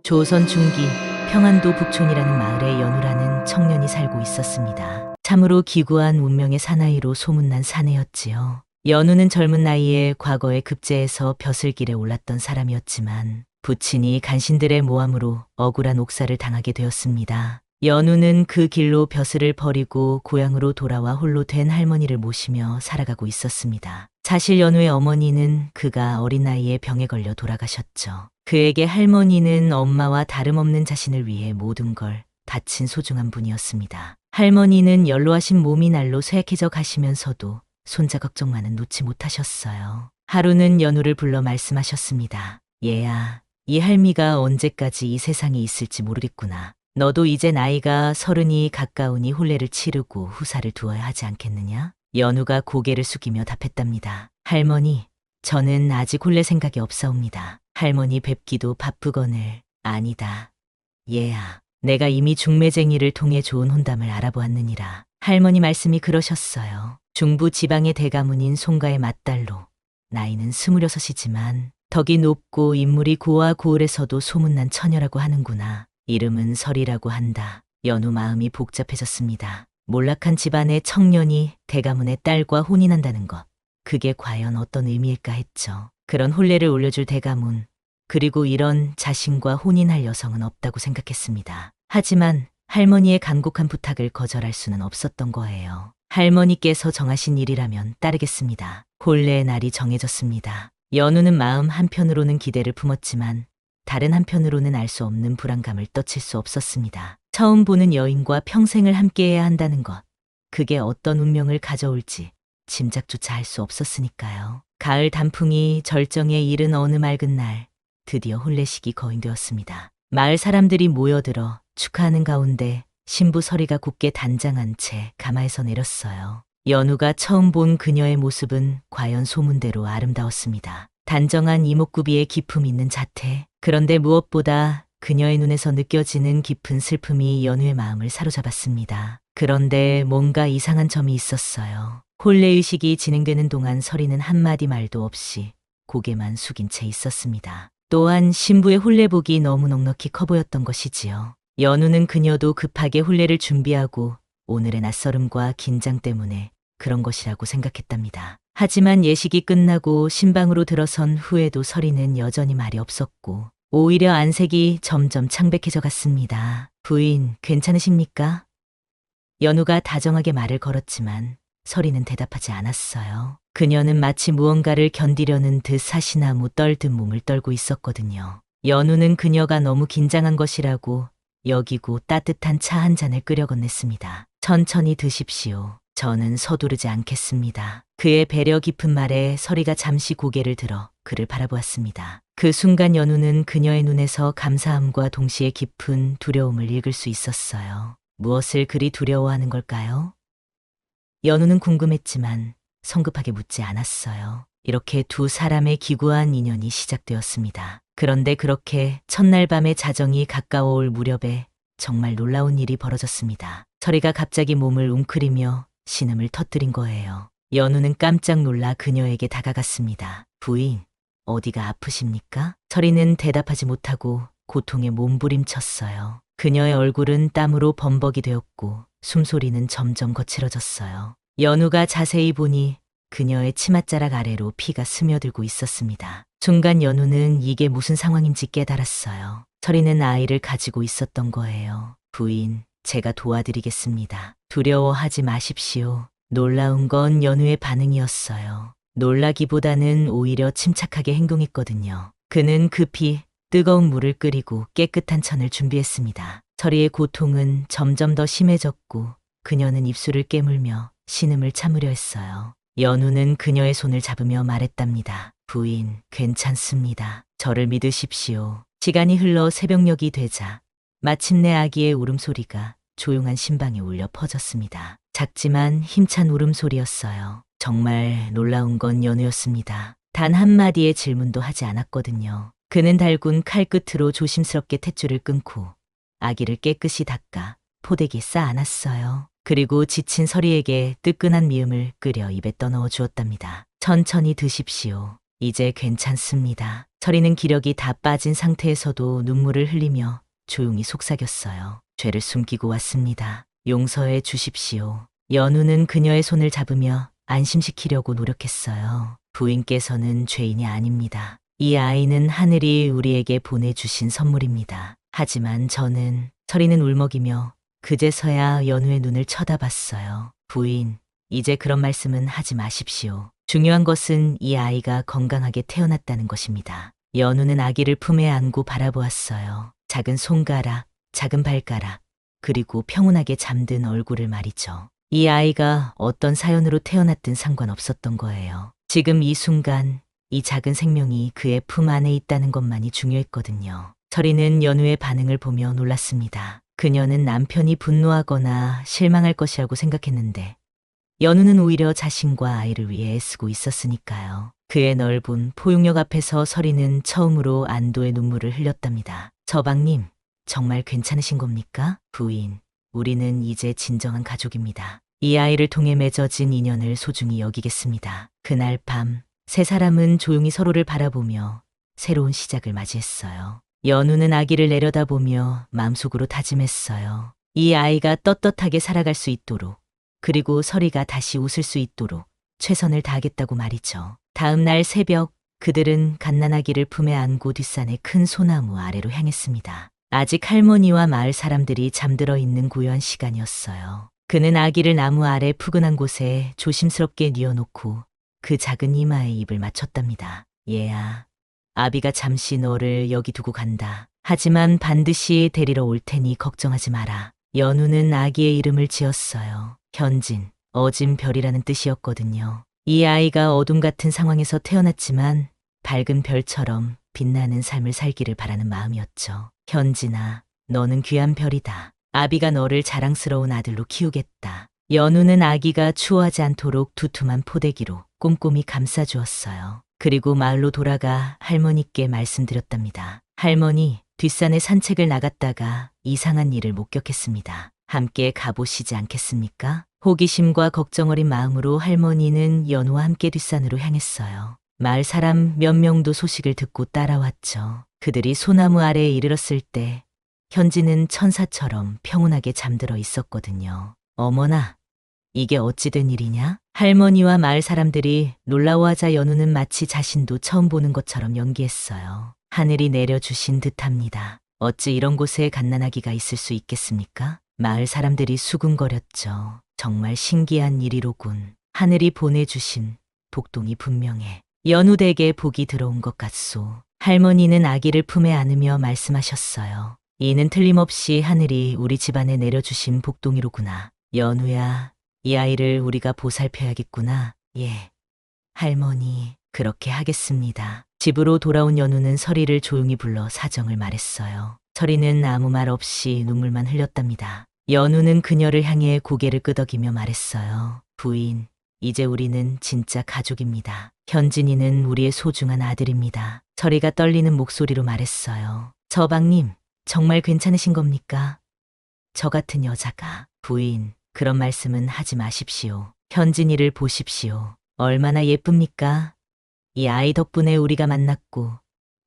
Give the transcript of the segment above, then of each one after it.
조선 중기 평안도 북촌이라는 마을에 연우라는 청년이 살고 있었습니다. 참으로 기구한 운명의 사나이로 소문난 사내였지요. 연우는 젊은 나이에 과거에 급제해서 벼슬길에 올랐던 사람이었지만 부친이 간신들의 모함으로 억울한 옥살을 당하게 되었습니다. 연우는 그 길로 벼슬을 버리고 고향으로 돌아와 홀로 된 할머니를 모시며 살아가고 있었습니다. 사실 연우의 어머니는 그가 어린 나이에 병에 걸려 돌아가셨죠. 그에게 할머니는 엄마와 다름없는 자신을 위해 모든 걸 바친 소중한 분이었습니다. 할머니는 연로하신 몸이 날로 쇠약해져 가시면서도 손자 걱정만은 놓지 못하셨어요. 하루는 연우를 불러 말씀하셨습니다. 얘야, 이 할미가 언제까지 이 세상에 있을지 모르겠구나. 너도 이제 나이가 30이 가까우니 혼례를 치르고 후사를 두어야 하지 않겠느냐? 연우가 고개를 숙이며 답했답니다. 할머니, 저는 아직 혼례 생각이 없사옵니다. 할머니 뵙기도 바쁘거늘. 아니다. 얘야, 내가 이미 중매쟁이를 통해 좋은 혼담을 알아보았느니라. 할머니 말씀이 그러셨어요. 중부 지방의 대가문인 송가의 맏딸로 나이는 26이지만 덕이 높고 인물이 고와 고을에서도 소문난 처녀라고 하는구나. 이름은 설이라고 한다. 연우 마음이 복잡해졌습니다. 몰락한 집안의 청년이 대가문의 딸과 혼인한다는 것. 그게 과연 어떤 의미일까 했죠. 그런 혼례를 올려줄 대가문, 그리고 이런 자신과 혼인할 여성은 없다고 생각했습니다. 하지만 할머니의 간곡한 부탁을 거절할 수는 없었던 거예요. 할머니께서 정하신 일이라면 따르겠습니다. 혼례의 날이 정해졌습니다. 연우는 마음 한편으로는 기대를 품었지만 다른 한편으로는 알 수 없는 불안감을 떠칠 수 없었습니다. 처음 보는 여인과 평생을 함께해야 한다는 것, 그게 어떤 운명을 가져올지 짐작조차 할 수 없었으니까요. 가을 단풍이 절정에 이른 어느 맑은 날, 드디어 혼례식이 거행되었습니다. 마을 사람들이 모여들어 축하하는 가운데 신부 설이가 굳게 단장한 채 가마에서 내렸어요. 연우가 처음 본 그녀의 모습은 과연 소문대로 아름다웠습니다. 단정한 이목구비에 기품 있는 자태, 그런데 무엇보다 그녀의 눈에서 느껴지는 깊은 슬픔이 연우의 마음을 사로잡았습니다. 그런데 뭔가 이상한 점이 있었어요. 혼례의식이 진행되는 동안 설이는 한마디 말도 없이 고개만 숙인 채 있었습니다. 또한 신부의 혼례복이 너무 넉넉히 커 보였던 것이지요. 연우는 그녀도 급하게 혼례를 준비하고 오늘의 낯설음과 긴장 때문에 그런 것이라고 생각했답니다. 하지만 예식이 끝나고 신방으로 들어선 후에도 설이는 여전히 말이 없었고 오히려 안색이 점점 창백해져 갔습니다. 부인, 괜찮으십니까? 연우가 다정하게 말을 걸었지만 설이는 대답하지 않았어요. 그녀는 마치 무언가를 견디려는 듯 사시나무 떨듯 몸을 떨고 있었거든요. 연우는 그녀가 너무 긴장한 것이라고 여기고 따뜻한 차 한 잔을 끓여 건넸습니다. 천천히 드십시오. 저는 서두르지 않겠습니다. 그의 배려 깊은 말에 설이가 잠시 고개를 들어 그를 바라보았습니다. 그 순간 연우는 그녀의 눈에서 감사함과 동시에 깊은 두려움을 읽을 수 있었어요. 무엇을 그리 두려워하는 걸까요? 연우는 궁금했지만 성급하게 묻지 않았어요. 이렇게 두 사람의 기구한 인연이 시작되었습니다. 그런데 그렇게 첫날 밤의 자정이 가까워 올 무렵에 정말 놀라운 일이 벌어졌습니다. 설이가 갑자기 몸을 웅크리며 신음을 터뜨린 거예요. 연우는 깜짝 놀라 그녀에게 다가갔습니다. 부인, 어디가 아프십니까? 설이는 대답하지 못하고 고통에 몸부림쳤어요. 그녀의 얼굴은 땀으로 범벅이 되었고 숨소리는 점점 거칠어졌어요. 연우가 자세히 보니 그녀의 치맛자락 아래로 피가 스며들고 있었습니다. 순간 연우는 이게 무슨 상황인지 깨달았어요. 설이는 아이를 가지고 있었던 거예요. 부인, 제가 도와드리겠습니다. 두려워하지 마십시오. 놀라운 건 연우의 반응이었어요. 놀라기보다는 오히려 침착하게 행동했거든요. 그는 급히 뜨거운 물을 끓이고 깨끗한 천을 준비했습니다. 설이의 고통은 점점 더 심해졌고 그녀는 입술을 깨물며 신음을 참으려 했어요. 연우는 그녀의 손을 잡으며 말했답니다. 부인, 괜찮습니다. 저를 믿으십시오. 시간이 흘러 새벽녘이 되자 마침내 아기의 울음소리가 조용한 신방에 울려 퍼졌습니다. 작지만 힘찬 울음소리였어요. 정말 놀라운 건 연우였습니다. 단 한마디의 질문도 하지 않았거든요. 그는 달군 칼끝으로 조심스럽게 탯줄을 끊고 아기를 깨끗이 닦아 포대기에 쌓아 안았어요. 그리고 지친 설이에게 뜨끈한 미음을 끓여 입에 떠넣어 주었답니다. 천천히 드십시오. 이제 괜찮습니다. 서리는 기력이 다 빠진 상태에서도 눈물을 흘리며 조용히 속삭였어요. 죄를 숨기고 왔습니다. 용서해 주십시오. 연우는 그녀의 손을 잡으며 안심시키려고 노력했어요. 부인께서는 죄인이 아닙니다. 이 아이는 하늘이 우리에게 보내주신 선물입니다. 하지만 저는, 서리는 울먹이며 그제서야 연우의 눈을 쳐다봤어요. 부인, 이제 그런 말씀은 하지 마십시오. 중요한 것은 이 아이가 건강하게 태어났다는 것입니다. 연우는 아기를 품에 안고 바라보았어요. 작은 손가락, 작은 발가락, 그리고 평온하게 잠든 얼굴을 말이죠. 이 아이가 어떤 사연으로 태어났든 상관없었던 거예요. 지금 이 순간, 이 작은 생명이 그의 품 안에 있다는 것만이 중요했거든요. 서리는 연우의 반응을 보며 놀랐습니다. 그녀는 남편이 분노하거나 실망할 것이라고 생각했는데 연우는 오히려 자신과 아이를 위해 애쓰고 있었으니까요. 그의 넓은 포용력 앞에서 서리는 처음으로 안도의 눈물을 흘렸답니다. 서방님, 정말 괜찮으신 겁니까? 부인, 우리는 이제 진정한 가족입니다. 이 아이를 통해 맺어진 인연을 소중히 여기겠습니다. 그날 밤, 세 사람은 조용히 서로를 바라보며 새로운 시작을 맞이했어요. 연우는 아기를 내려다보며 마음속으로 다짐했어요. 이 아이가 떳떳하게 살아갈 수 있도록, 그리고 서리가 다시 웃을 수 있도록 최선을 다하겠다고 말이죠. 다음 날 새벽, 그들은 갓난아기를 품에 안고 뒷산의 큰 소나무 아래로 향했습니다. 아직 할머니와 마을 사람들이 잠들어 있는 고요한 시간이었어요. 그는 아기를 나무 아래 푸근한 곳에 조심스럽게 뉘어놓고 그 작은 이마에 입을 맞췄답니다. 얘야, 아비가 잠시 너를 여기 두고 간다. 하지만 반드시 데리러 올 테니 걱정하지 마라. 연우는 아기의 이름을 지었어요. 현진, 어진 별이라는 뜻이었거든요. 이 아이가 어둠 같은 상황에서 태어났지만 밝은 별처럼 빛나는 삶을 살기를 바라는 마음이었죠. 현진아, 너는 귀한 별이다. 아비가 너를 자랑스러운 아들로 키우겠다. 연우는 아기가 추워하지 않도록 두툼한 포대기로 꼼꼼히 감싸주었어요. 그리고 마을로 돌아가 할머니께 말씀드렸답니다. 할머니, 뒷산에 산책을 나갔다가 이상한 일을 목격했습니다. 함께 가보시지 않겠습니까? 호기심과 걱정 어린 마음으로 할머니는 연우와 함께 뒷산으로 향했어요. 마을 사람 몇 명도 소식을 듣고 따라왔죠. 그들이 소나무 아래에 이르렀을 때 현지는 천사처럼 평온하게 잠들어 있었거든요. 어머나, 이게 어찌 된 일이냐? 할머니와 마을 사람들이 놀라워하자 연우는 마치 자신도 처음 보는 것처럼 연기했어요. 하늘이 내려주신 듯합니다. 어찌 이런 곳에 갓난아기가 있을 수 있겠습니까? 마을 사람들이 수군거렸죠. 정말 신기한 일이로군. 하늘이 보내주신 복동이 분명해. 연우댁에 복이 들어온 것 같소. 할머니는 아기를 품에 안으며 말씀하셨어요. 이는 틀림없이 하늘이 우리 집안에 내려주신 복동이로구나. 연우야, 이 아이를 우리가 보살펴야겠구나. 예, 할머니, 그렇게 하겠습니다. 집으로 돌아온 연우는 서리를 조용히 불러 사정을 말했어요. 서리는 아무 말 없이 눈물만 흘렸답니다. 연우는 그녀를 향해 고개를 끄덕이며 말했어요. 부인, 이제 우리는 진짜 가족입니다. 현진이는 우리의 소중한 아들입니다. 서리가 떨리는 목소리로 말했어요. 서방님, 정말 괜찮으신 겁니까? 저 같은 여자가. 부인, 그런 말씀은 하지 마십시오. 현진이를 보십시오. 얼마나 예쁩니까? 이 아이 덕분에 우리가 만났고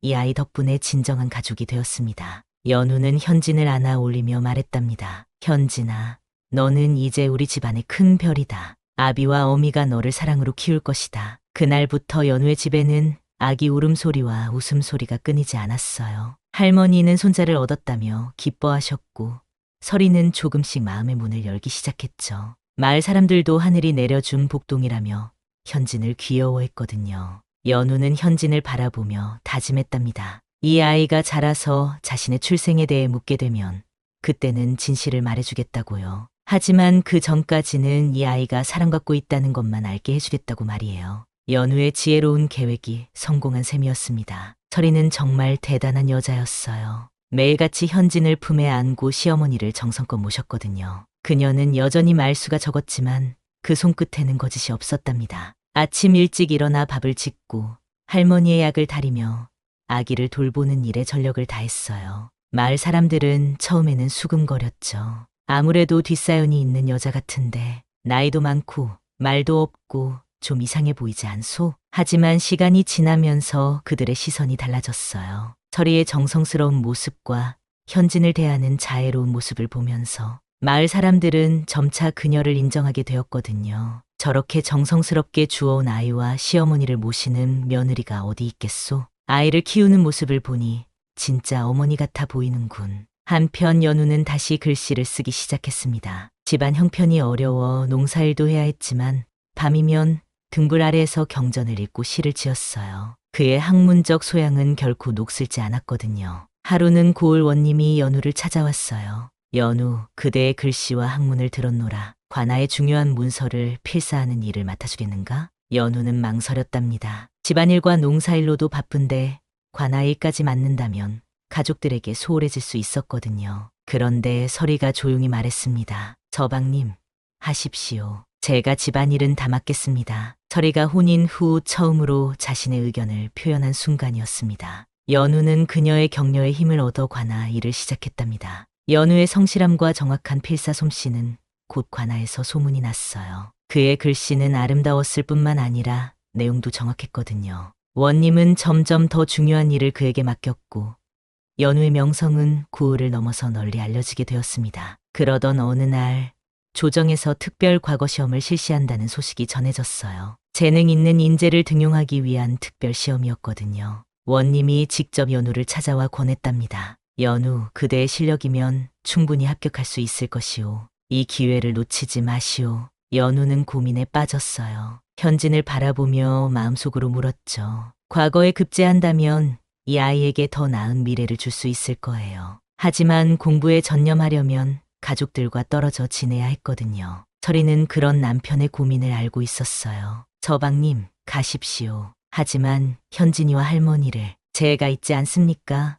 이 아이 덕분에 진정한 가족이 되었습니다. 연우는 현진을 안아 올리며 말했답니다. 현진아, 너는 이제 우리 집안의 큰 별이다. 아비와 어미가 너를 사랑으로 키울 것이다. 그날부터 연우의 집에는 아기 울음소리와 웃음소리가 끊이지 않았어요. 할머니는 손자를 얻었다며 기뻐하셨고 서리는 조금씩 마음의 문을 열기 시작했죠. 마을 사람들도 하늘이 내려준 복동이라며 현진을 귀여워했거든요. 연우는 현진을 바라보며 다짐했답니다. 이 아이가 자라서 자신의 출생에 대해 묻게 되면 그때는 진실을 말해주겠다고요. 하지만 그 전까지는 이 아이가 사랑받고 있다는 것만 알게 해주겠다고 말이에요. 연우의 지혜로운 계획이 성공한 셈이었습니다. 서리는 정말 대단한 여자였어요. 매일같이 현진을 품에 안고 시어머니를 정성껏 모셨거든요. 그녀는 여전히 말수가 적었지만 그 손끝에는 거짓이 없었답니다. 아침 일찍 일어나 밥을 짓고 할머니의 약을 다리며 아기를 돌보는 일에 전력을 다했어요. 마을 사람들은 처음에는 수근거렸죠. 아무래도 뒷사연이 있는 여자 같은데 나이도 많고 말도 없고 좀 이상해 보이지 않소? 하지만 시간이 지나면서 그들의 시선이 달라졌어요. 서리의 정성스러운 모습과 현진을 대하는 자애로운 모습을 보면서 마을 사람들은 점차 그녀를 인정하게 되었거든요. 저렇게 정성스럽게 주워온 아이와 시어머니를 모시는 며느리가 어디 있겠소? 아이를 키우는 모습을 보니 진짜 어머니 같아 보이는군. 한편 연우는 다시 글씨를 쓰기 시작했습니다. 집안 형편이 어려워 농사일도 해야 했지만 밤이면 등불 아래에서 경전을 읽고 시를 지었어요. 그의 학문적 소양은 결코 녹슬지 않았거든요. 하루는 고을 원님이 연우를 찾아왔어요. 연우, 그대의 글씨와 학문을 들었노라. 관아의 중요한 문서를 필사하는 일을 맡아주겠는가? 연우는 망설였답니다. 집안일과 농사일로도 바쁜데 관아 일까지 맡는다면 가족들에게 소홀해질 수 있었거든요. 그런데 서리가 조용히 말했습니다. 서방님, 하십시오. 제가 집안일은 다 맡겠습니다. 서리가 혼인 후 처음으로 자신의 의견을 표현한 순간이었습니다. 연우는 그녀의 격려에 힘을 얻어 관아 일을 시작했답니다. 연우의 성실함과 정확한 필사 솜씨는 곧 관아에서 소문이 났어요. 그의 글씨는 아름다웠을 뿐만 아니라 내용도 정확했거든요. 원님은 점점 더 중요한 일을 그에게 맡겼고 연우의 명성은 고을을 넘어서 널리 알려지게 되었습니다. 그러던 어느 날 조정에서 특별 과거 시험을 실시한다는 소식이 전해졌어요. 재능 있는 인재를 등용하기 위한 특별 시험이었거든요. 원님이 직접 연우를 찾아와 권했답니다. 연우, 그대의 실력이면 충분히 합격할 수 있을 것이오. 이 기회를 놓치지 마시오. 연우는 고민에 빠졌어요. 현진을 바라보며 마음속으로 물었죠. 과거에 급제한다면 이 아이에게 더 나은 미래를 줄 수 있을 거예요. 하지만 공부에 전념하려면 가족들과 떨어져 지내야 했거든요. 서리는 그런 남편의 고민을 알고 있었어요. 서방님, 가십시오. 하지만 현진이와 할머니를 제가 있지 않습니까?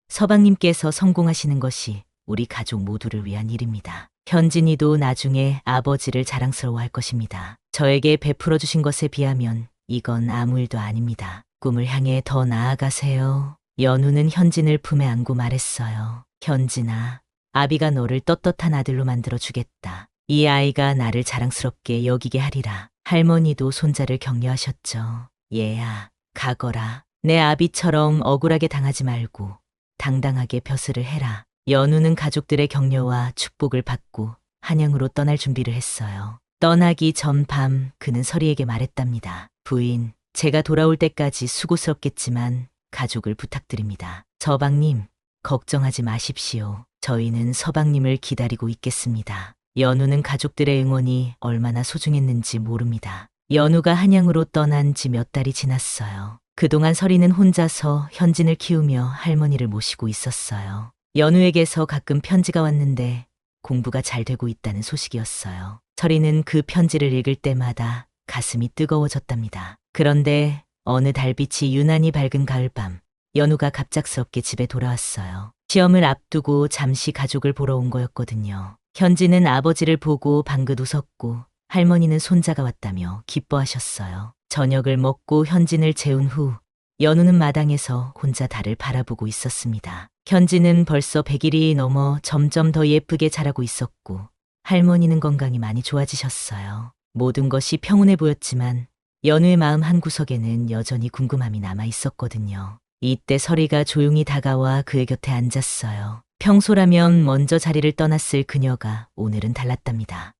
서방님께서 성공하시는 것이 우리 가족 모두를 위한 일입니다. 현진이도 나중에 아버지를 자랑스러워할 것입니다. 저에게 베풀어 주신 것에 비하면 이건 아무 일도 아닙니다. 꿈을 향해 더 나아가세요. 연우는 현진을 품에 안고 말했어요. 현진아, 아비가 너를 떳떳한 아들로 만들어 주겠다. 이 아이가 나를 자랑스럽게 여기게 하리라. 할머니도 손자를 격려하셨죠. 얘야, 가거라. 내 아비처럼 억울하게 당하지 말고 당당하게 벼슬을 해라. 연우는 가족들의 격려와 축복을 받고 한양으로 떠날 준비를 했어요. 떠나기 전 밤 그는 서리에게 말했답니다. 부인, 제가 돌아올 때까지 수고스럽겠지만 가족을 부탁드립니다. 서방님, 걱정하지 마십시오. 저희는 서방님을 기다리고 있겠습니다. 연우는 가족들의 응원이 얼마나 소중했는지 모릅니다. 연우가 한양으로 떠난 지 몇 달이 지났어요. 그동안 서리는 혼자서 현진을 키우며 할머니를 모시고 있었어요. 연우에게서 가끔 편지가 왔는데 공부가 잘 되고 있다는 소식이었어요. 서리는 그 편지를 읽을 때마다 가슴이 뜨거워졌답니다. 그런데 어느 달빛이 유난히 밝은 가을밤, 연우가 갑작스럽게 집에 돌아왔어요. 시험을 앞두고 잠시 가족을 보러 온 거였거든요. 현진은 아버지를 보고 방긋 웃었고 할머니는 손자가 왔다며 기뻐하셨어요. 저녁을 먹고 현진을 재운 후 연우는 마당에서 혼자 달을 바라보고 있었습니다. 현진은 벌써 100일이 넘어 점점 더 예쁘게 자라고 있었고 할머니는 건강이 많이 좋아지셨어요. 모든 것이 평온해 보였지만 연우의 마음 한구석에는 여전히 궁금함이 남아 있었거든요. 이때 서리가 조용히 다가와 그의 곁에 앉았어요. 평소라면 먼저 자리를 떠났을 그녀가 오늘은 달랐답니다.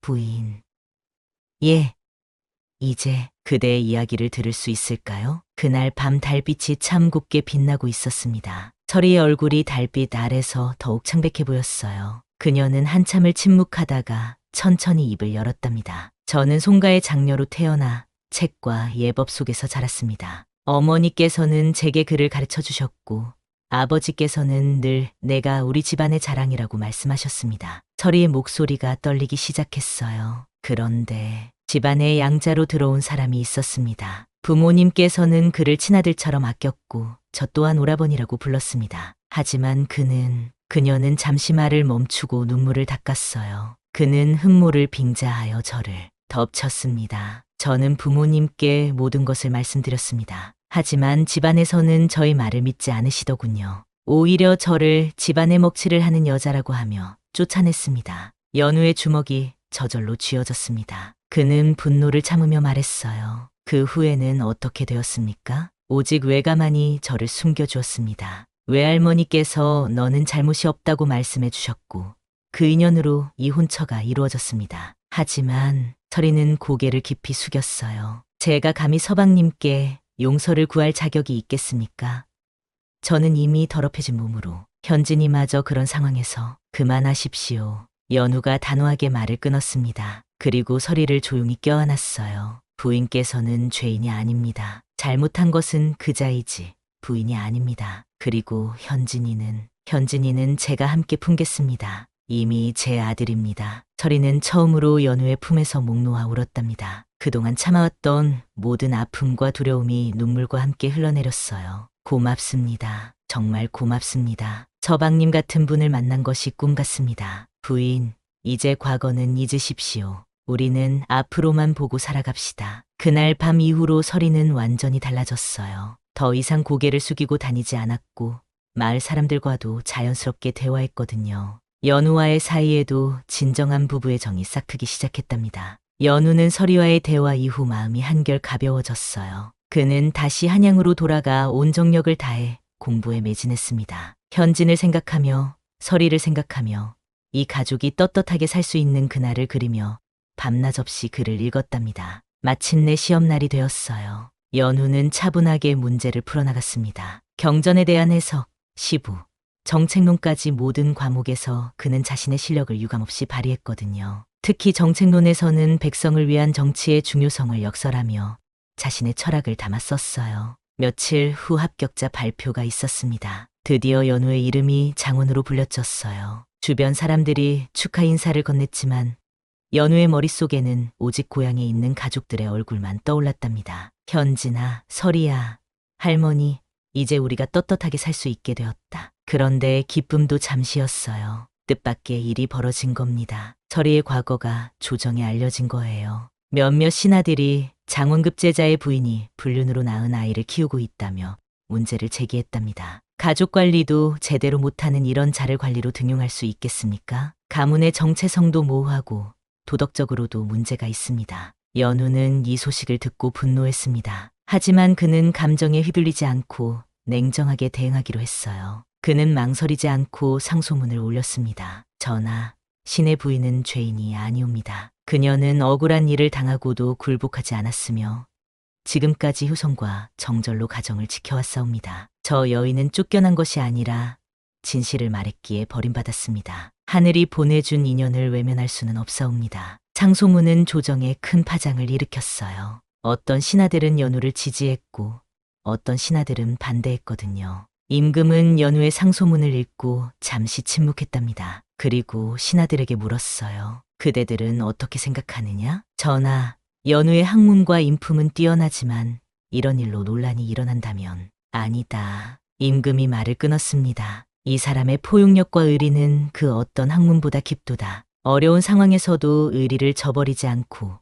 부인. 예. 이제 그대의 이야기를 들을 수 있을까요? 그날 밤 달빛이 참 곱게 빛나고 있었습니다. 서리의 얼굴이 달빛 아래서 더욱 창백해 보였어요. 그녀는 한참을 침묵하다가 천천히 입을 열었답니다. 저는 송가의 장녀로 태어나 책과 예법 속에서 자랐습니다. 어머니께서는 제게 글을 가르쳐 주셨고 아버지께서는 늘 내가 우리 집안의 자랑이라고 말씀하셨습니다. 서리의 목소리가 떨리기 시작했어요. 그런데 집안에 양자로 들어온 사람이 있었습니다. 부모님께서는 그를 친아들처럼 아꼈고 저 또한 오라버니라고 불렀습니다. 하지만 그녀는 잠시 말을 멈추고 눈물을 닦았어요. 그는 흠모를 빙자하여 저를 덮쳤습니다. 저는 부모님께 모든 것을 말씀드렸습니다. 하지만 집안에서는 저의 말을 믿지 않으시더군요. 오히려 저를 집안의 먹칠을 하는 여자라고 하며 쫓아냈습니다. 연우의 주먹이 저절로 쥐어졌습니다. 그는 분노를 참으며 말했어요. 그 후에는 어떻게 되었습니까? 오직 외가만이 저를 숨겨주었습니다. 외할머니께서 너는 잘못이 없다고 말씀해 주셨고 그 인연으로 이혼처가 이루어졌습니다. 하지만 서리는 고개를 깊이 숙였어요. 제가 감히 서방님께 용서를 구할 자격이 있겠습니까? 저는 이미 더럽혀진 몸으로 현진이마저 그런 상황에서 그만하십시오. 연우가 단호하게 말을 끊었습니다. 그리고 서리를 조용히 껴안았어요. 부인께서는 죄인이 아닙니다. 잘못한 것은 그자이지 부인이 아닙니다. 그리고 현진이는 제가 함께 품겠습니다. 이미 제 아들입니다. 서리는 처음으로 연우의 품에서 목 놓아 울었답니다. 그동안 참아왔던 모든 아픔과 두려움이 눈물과 함께 흘러내렸어요. 고맙습니다. 정말 고맙습니다. 서방님 같은 분을 만난 것이 꿈 같습니다. 부인, 이제 과거는 잊으십시오. 우리는 앞으로만 보고 살아갑시다. 그날 밤 이후로 서리는 완전히 달라졌어요. 더 이상 고개를 숙이고 다니지 않았고 마을 사람들과도 자연스럽게 대화했거든요. 연우와의 사이에도 진정한 부부의 정이 싹트기 시작했답니다. 연우는 서리와의 대화 이후 마음이 한결 가벼워졌어요. 그는 다시 한양으로 돌아가 온 정력을 다해 공부에 매진했습니다. 현진을 생각하며 서리를 생각하며 이 가족이 떳떳하게 살 수 있는 그날을 그리며 밤낮 없이 글을 읽었답니다. 마침내 시험날이 되었어요. 연우는 차분하게 문제를 풀어나갔습니다. 경전에 대한 해석, 시부, 정책론까지 모든 과목에서 그는 자신의 실력을 유감없이 발휘했거든요. 특히 정책론에서는 백성을 위한 정치의 중요성을 역설하며 자신의 철학을 담아 썼어요. 며칠 후 합격자 발표가 있었습니다. 드디어 연우의 이름이 장원으로 불렸졌어요. 주변 사람들이 축하 인사를 건넸지만 연우의 머릿속에는 오직 고향에 있는 가족들의 얼굴만 떠올랐답니다. 현진아, 서리야, 할머니, 이제 우리가 떳떳하게 살 수 있게 되었다. 그런데 기쁨도 잠시였어요. 뜻밖의 일이 벌어진 겁니다. 서리의 과거가 조정에 알려진 거예요. 몇몇 신하들이 장원급제자의 부인이 불륜으로 낳은 아이를 키우고 있다며 문제를 제기했답니다. 가족 관리도 제대로 못하는 이런 자를 관리로 등용할 수 있겠습니까? 가문의 정체성도 모호하고 도덕적으로도 문제가 있습니다. 연우는 이 소식을 듣고 분노했습니다. 하지만 그는 감정에 휘둘리지 않고 냉정하게 대응하기로 했어요. 그는 망설이지 않고 상소문을 올렸습니다. 전하, 신의 부인은 죄인이 아니옵니다. 그녀는 억울한 일을 당하고도 굴복하지 않았으며 지금까지 효성과 정절로 가정을 지켜왔사옵니다. 저 여인은 쫓겨난 것이 아니라 진실을 말했기에 버림받았습니다. 하늘이 보내준 인연을 외면할 수는 없사옵니다. 상소문은 조정에 큰 파장을 일으켰어요. 어떤 신하들은 연우를 지지했고 어떤 신하들은 반대했거든요. 임금은 연우의 상소문을 읽고 잠시 침묵했답니다. 그리고 신하들에게 물었어요. 그대들은 어떻게 생각하느냐? 전하, 연우의 학문과 인품은 뛰어나지만 이런 일로 논란이 일어난다면 아니다. 임금이 말을 끊었습니다. 이 사람의 포용력과 의리는 그 어떤 학문보다 깊도다. 어려운 상황에서도 의리를 저버리지 않고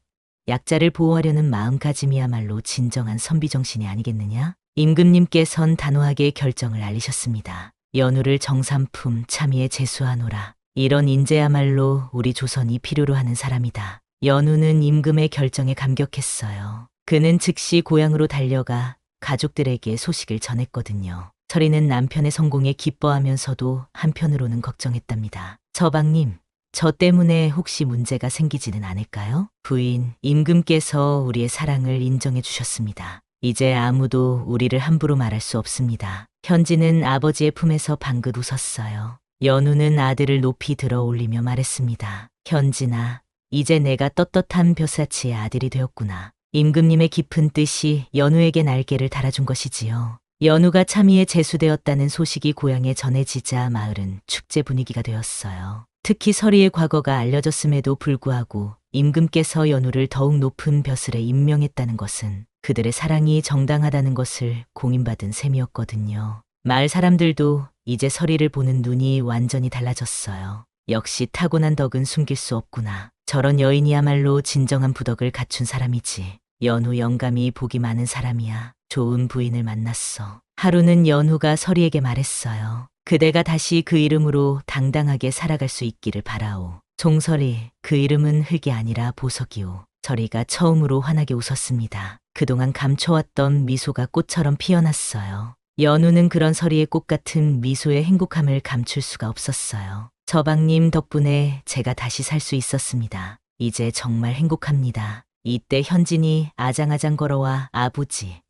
약자를 보호하려는 마음가짐이야말로 진정한 선비정신이 아니겠느냐? 임금님께선 단호하게 결정을 알리셨습니다. 연우를 정삼품 참의에 제수하노라. 이런 인재야말로 우리 조선이 필요로 하는 사람이다. 연우는 임금의 결정에 감격했어요. 그는 즉시 고향으로 달려가 가족들에게 소식을 전했거든요. 서리는 남편의 성공에 기뻐하면서도 한편으로는 걱정했답니다. 서방님, 저 때문에 혹시 문제가 생기지는 않을까요? 부인, 임금께서 우리의 사랑을 인정해 주셨습니다. 이제 아무도 우리를 함부로 말할 수 없습니다. 현진은 아버지의 품에서 방긋 웃었어요. 연우는 아들을 높이 들어 올리며 말했습니다. 현진아, 이제 내가 떳떳한 벼사치의 아들이 되었구나. 임금님의 깊은 뜻이 연우에게 날개를 달아준 것이지요. 연우가 참의에 제수되었다는 소식이 고향에 전해지자 마을은 축제 분위기가 되었어요. 특히 서리의 과거가 알려졌음에도 불구하고 임금께서 연우를 더욱 높은 벼슬에 임명했다는 것은 그들의 사랑이 정당하다는 것을 공인받은 셈이었거든요. 마을 사람들도 이제 서리를 보는 눈이 완전히 달라졌어요. 역시 타고난 덕은 숨길 수 없구나. 저런 여인이야말로 진정한 부덕을 갖춘 사람이지. 연우 영감이 복이 많은 사람이야. 좋은 부인을 만났어. 하루는 연우가 서리에게 말했어요. 그대가 다시 그 이름으로 당당하게 살아갈 수 있기를 바라오. 종서리, 그 이름은 흙이 아니라 보석이오. 서리가 처음으로 환하게 웃었습니다. 그동안 감춰왔던 미소가 꽃처럼 피어났어요. 연우는 그런 서리의 꽃 같은 미소의 행복함을 감출 수가 없었어요. 서방님 덕분에 제가 다시 살 수 있었습니다. 이제 정말 행복합니다. 이때 현진이 아장아장 걸어와 아버지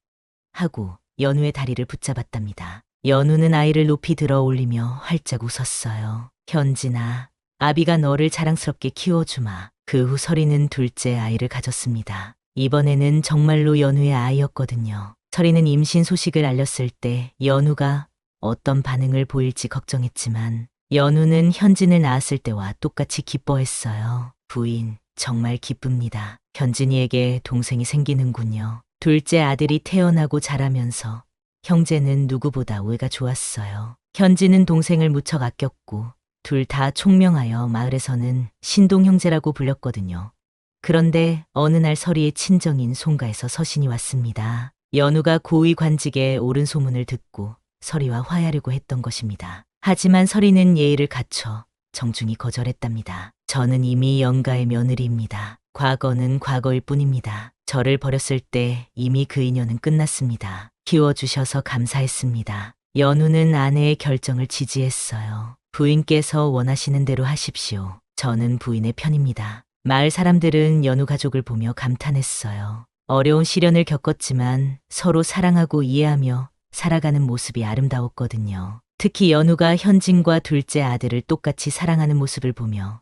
하고 연우의 다리를 붙잡았답니다. 연우는 아이를 높이 들어 올리며 활짝 웃었어요. 현진아, 아비가 너를 자랑스럽게 키워주마. 그 후 서리는 둘째 아이를 가졌습니다. 이번에는 정말로 연우의 아이였거든요. 서리는 임신 소식을 알렸을 때 연우가 어떤 반응을 보일지 걱정했지만 연우는 현진을 낳았을 때와 똑같이 기뻐했어요. 부인, 정말 기쁩니다. 현진이에게 동생이 생기는군요. 둘째 아들이 태어나고 자라면서 형제는 누구보다 우애가 좋았어요. 현진은 동생을 무척 아꼈고 둘 다 총명하여 마을에서는 신동 형제라고 불렸거든요. 그런데 어느 날 서리의 친정인 송가에서 서신이 왔습니다. 연우가 고위 관직에 오른 소문을 듣고 서리와 화해하려고 했던 것입니다. 하지만 서리는 예의를 갖춰 정중히 거절했답니다. 저는 이미 영가의 며느리입니다. 과거는 과거일 뿐입니다. 저를 버렸을 때 이미 그 인연은 끝났습니다. 키워주셔서 감사했습니다. 연우는 아내의 결정을 지지했어요. 부인께서 원하시는 대로 하십시오. 저는 부인의 편입니다. 마을 사람들은 연우 가족을 보며 감탄했어요. 어려운 시련을 겪었지만 서로 사랑하고 이해하며 살아가는 모습이 아름다웠거든요. 특히 연우가 현진과 둘째 아들을 똑같이 사랑하는 모습을 보며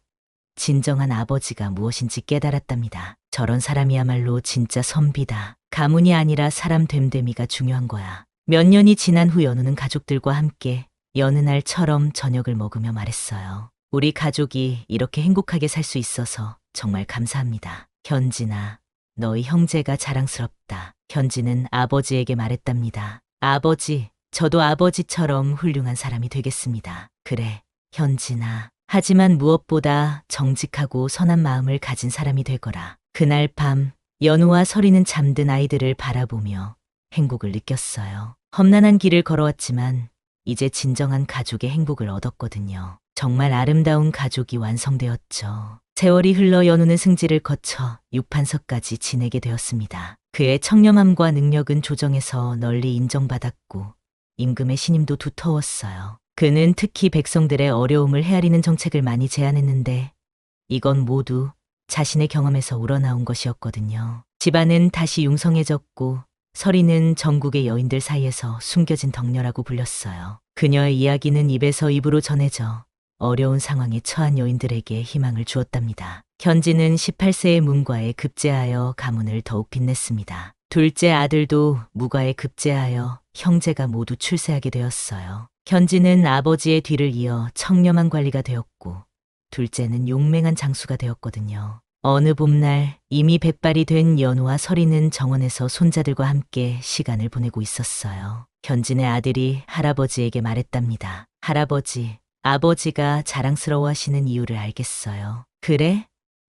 진정한 아버지가 무엇인지 깨달았답니다. 저런 사람이야말로 진짜 선비다. 가문이 아니라 사람 됨됨이가 중요한 거야. 몇 년이 지난 후 연우는 가족들과 함께 여느 날처럼 저녁을 먹으며 말했어요. 우리 가족이 이렇게 행복하게 살 수 있어서 정말 감사합니다. 현진아, 너희 형제가 자랑스럽다. 현진은 아버지에게 말했답니다. 아버지, 저도 아버지처럼 훌륭한 사람이 되겠습니다. 그래, 현진아. 하지만 무엇보다 정직하고 선한 마음을 가진 사람이 되거라. 그날 밤 연우와 서리는 잠든 아이들을 바라보며 행복을 느꼈어요. 험난한 길을 걸어왔지만 이제 진정한 가족의 행복을 얻었거든요. 정말 아름다운 가족이 완성되었죠. 세월이 흘러 연우는 승지를 거쳐 육판서까지 지내게 되었습니다. 그의 청렴함과 능력은 조정에서 널리 인정받았고 임금의 신임도 두터웠어요. 그는 특히 백성들의 어려움을 헤아리는 정책을 많이 제안했는데 이건 모두 자신의 경험에서 우러나온 것이었거든요. 집안은 다시 융성해졌고 서리는 전국의 여인들 사이에서 숨겨진 덕녀라고 불렸어요. 그녀의 이야기는 입에서 입으로 전해져 어려운 상황에 처한 여인들에게 희망을 주었답니다. 현진은 18세의 문과에 급제하여 가문을 더욱 빛냈습니다. 둘째 아들도 무과에 급제하여 형제가 모두 출세하게 되었어요. 현진은 아버지의 뒤를 이어 청렴한 관리가 되었고 둘째는 용맹한 장수가 되었거든요. 어느 봄날 이미 백발이 된 연우와 서리는 정원에서 손자들과 함께 시간을 보내고 있었어요. 현진의 아들이 할아버지에게 말했답니다. 할아버지, 아버지가 자랑스러워하시는 이유를 알겠어요. 그래?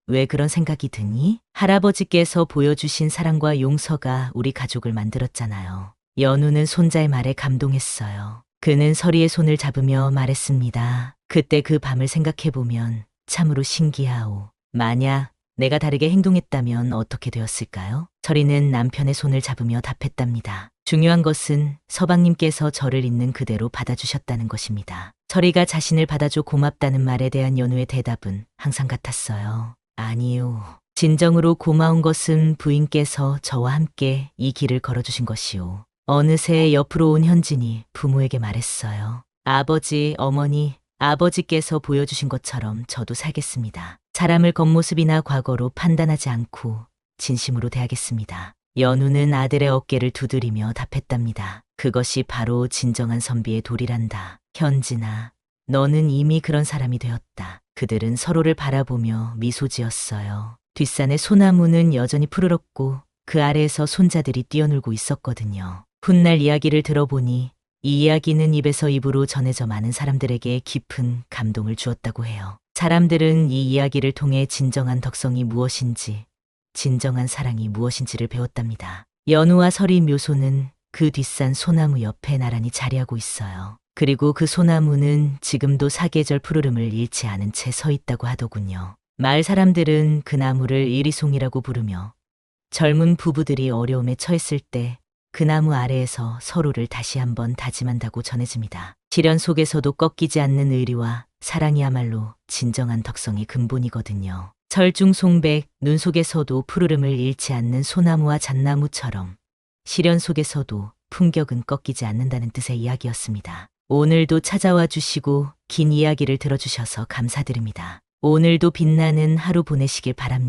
왜 그런 생각이 드니? 할아버지께서 보여주신 사랑과 용서가 우리 가족을 만들었잖아요. 연우는 손자의 말에 감동했어요. 그는 서리의 손을 잡으며 말했습니다. 그때 그 밤을 생각해보면 참으로 신기하오. 만약 내가 다르게 행동했다면 어떻게 되었을까요? 서리는 남편의 손을 잡으며 답했답니다. 중요한 것은 서방님께서 저를 있는 그대로 받아주셨다는 것입니다. 서리가 자신을 받아줘 고맙다는 말에 대한 연우의 대답은 항상 같았어요. 아니요. 진정으로 고마운 것은 부인께서 저와 함께 이 길을 걸어주신 것이오. 어느새 옆으로 온 현진이 부모에게 말했어요. 아버지, 어머니, 아버지께서 보여주신 것처럼 저도 살겠습니다. 사람을 겉모습이나 과거로 판단하지 않고 진심으로 대하겠습니다. 연우는 아들의 어깨를 두드리며 답했답니다. 그것이 바로 진정한 선비의 도리란다. 현진아, 너는 이미 그런 사람이 되었다. 그들은 서로를 바라보며 미소 지었어요. 뒷산의 소나무는 여전히 푸르렀고 그 아래에서 손자들이 뛰어놀고 있었거든요. 훗날 이야기를 들어보니 이 이야기는 입에서 입으로 전해져 많은 사람들에게 깊은 감동을 주었다고 해요. 사람들은 이 이야기를 통해 진정한 덕성이 무엇인지, 진정한 사랑이 무엇인지를 배웠답니다. 연우와 서리 묘소는 그 뒷산 소나무 옆에 나란히 자리하고 있어요. 그리고 그 소나무는 지금도 사계절 푸르름을 잃지 않은 채 서 있다고 하더군요. 마을 사람들은 그 나무를 이리송이라고 부르며 젊은 부부들이 어려움에 처했을 때 그 나무 아래에서 서로를 다시 한번 다짐한다고 전해집니다. 시련 속에서도 꺾이지 않는 의리와 사랑이야말로 진정한 덕성의 근본이거든요. 설중송백, 눈 속에서도 푸르름을 잃지 않는 소나무와 잣나무처럼 시련 속에서도 품격은 꺾이지 않는다는 뜻의 이야기였습니다. 오늘도 찾아와 주시고 긴 이야기를 들어주셔서 감사드립니다. 오늘도 빛나는 하루 보내시길 바랍니다.